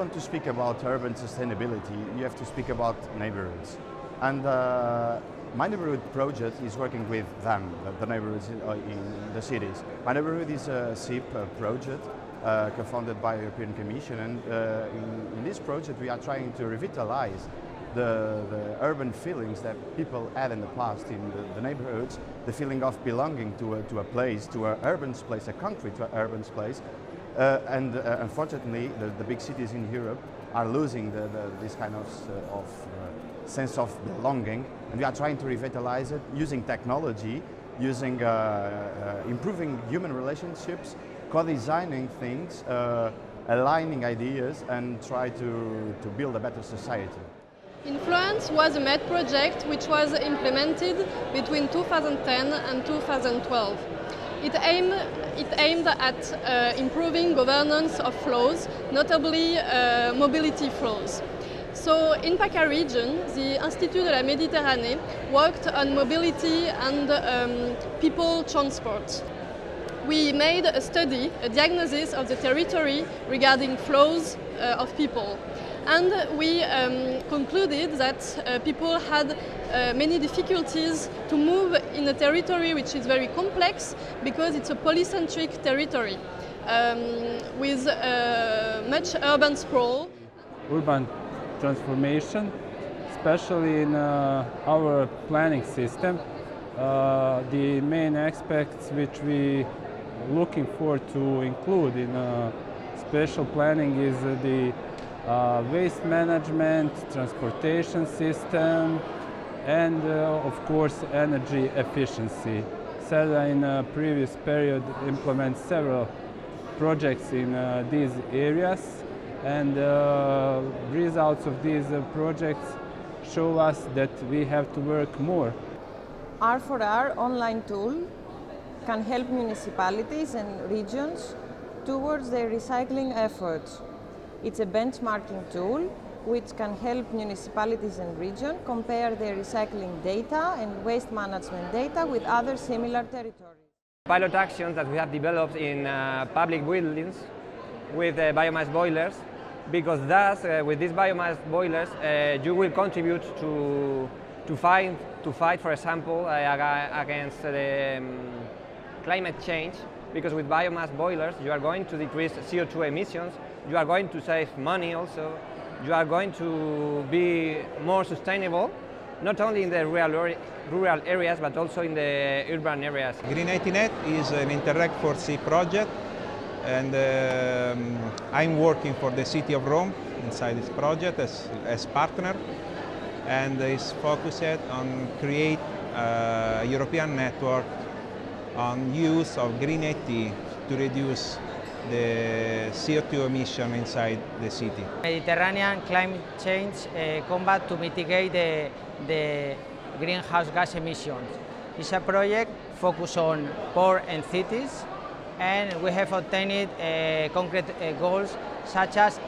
want to speak about urban sustainability, you have to speak about neighborhoods. And my neighborhood project is working with them, the neighborhoods in the cities. My neighborhood is a SIP project co-funded by the European Commission, and in this project we are trying to revitalize the urban feelings that people had in the past in the neighborhoods, the feeling of belonging to a place, to an urban place, a country to an urban place. Unfortunately, the big cities in Europe are losing this kind of sense of belonging, and we are trying to revitalize it using technology, using improving human relationships, co-designing things, aligning ideas, and try to build a better society. Influence was a MED project which was implemented between 2010 and 2012. It aimed at improving governance of flows, notably mobility flows. So in PACA region, the Institut de la Méditerranée worked on mobility and people transport. We made a study, a diagnosis of the territory regarding flows of people. And we concluded that people had many difficulties to move in a territory which is very complex because it's a polycentric territory with much urban sprawl. Urban transformation, especially in our planning system, the main aspects which we looking for to include in spatial planning is the waste management, transportation system, and of course energy efficiency. SEDA in a previous period implemented several projects in these areas, and results of these projects show us that we have to work more. R4R online tool can help municipalities and regions towards their recycling efforts. It's a benchmarking tool which can help municipalities and regions compare their recycling data and waste management data with other similar territories. Pilot actions that we have developed in public buildings with biomass boilers, because thus with these biomass boilers you will contribute to fight, for example, against the climate change, because with biomass boilers you are going to decrease CO2 emissions, you are going to save money also, you are going to be more sustainable, not only in the rural areas but also in the urban areas. Green IT-Net is an Interreg 4C project, and I'm working for the City of Rome inside this project as partner, and is focused on create a European network on use of green IT to reduce the CO2 emission inside the city. Mediterranean climate change combat to mitigate the greenhouse gas emissions. It's a project focused on port and cities, and we have obtained concrete goals such as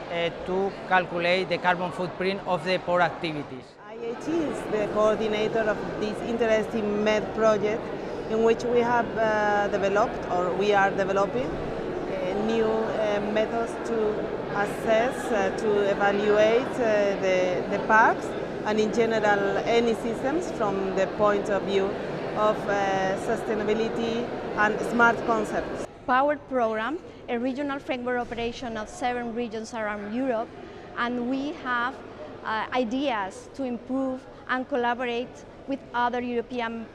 to calculate the carbon footprint of the port activities. IAT is the coordinator of this interesting MED project, in which we have developed, or we are developing, new methods to assess, to evaluate the parks and in general any systems from the point of view of sustainability and smart concepts. Power program, a regional framework operation of 7 regions around Europe, and we have ideas to improve and collaborate with other European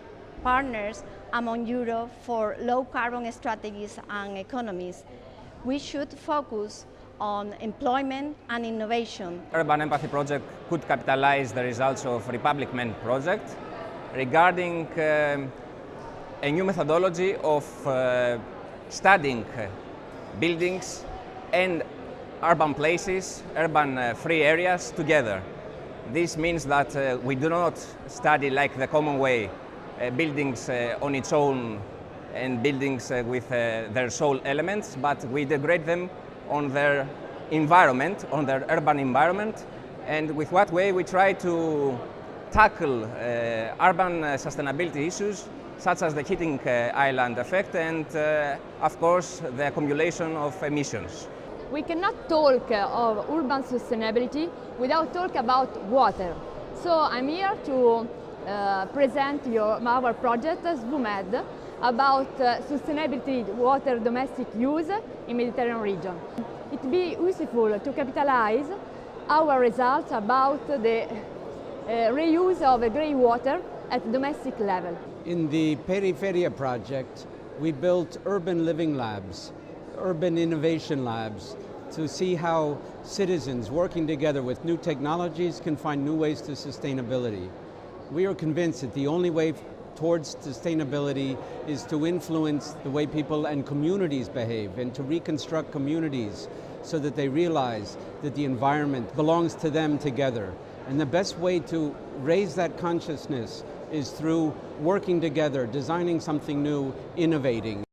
partners among Europe for low carbon strategies and economies. We should focus on employment and innovation. Urban Empathy Project could capitalize the results of Republic MED project regarding a new methodology of studying buildings and urban places, urban free areas together. This means that we do not study like the common way buildings on its own and buildings with their sole elements, but we degrade them on their environment, on their urban environment, and with what way we try to tackle urban sustainability issues such as the heating island effect and, of course, the accumulation of emissions. We cannot talk of urban sustainability without talk about water. So I'm here to present our project, SVUMED, about sustainability water domestic use in Mediterranean region. It would be useful to capitalize our results about the reuse of grey water at domestic level. In the Periferia project, we built urban living labs, urban innovation labs, to see how citizens working together with new technologies can find new ways to sustainability. We are convinced that the only way towards sustainability is to influence the way people and communities behave and to reconstruct communities so that they realize that the environment belongs to them together. And the best way to raise that consciousness is through working together, designing something new, innovating.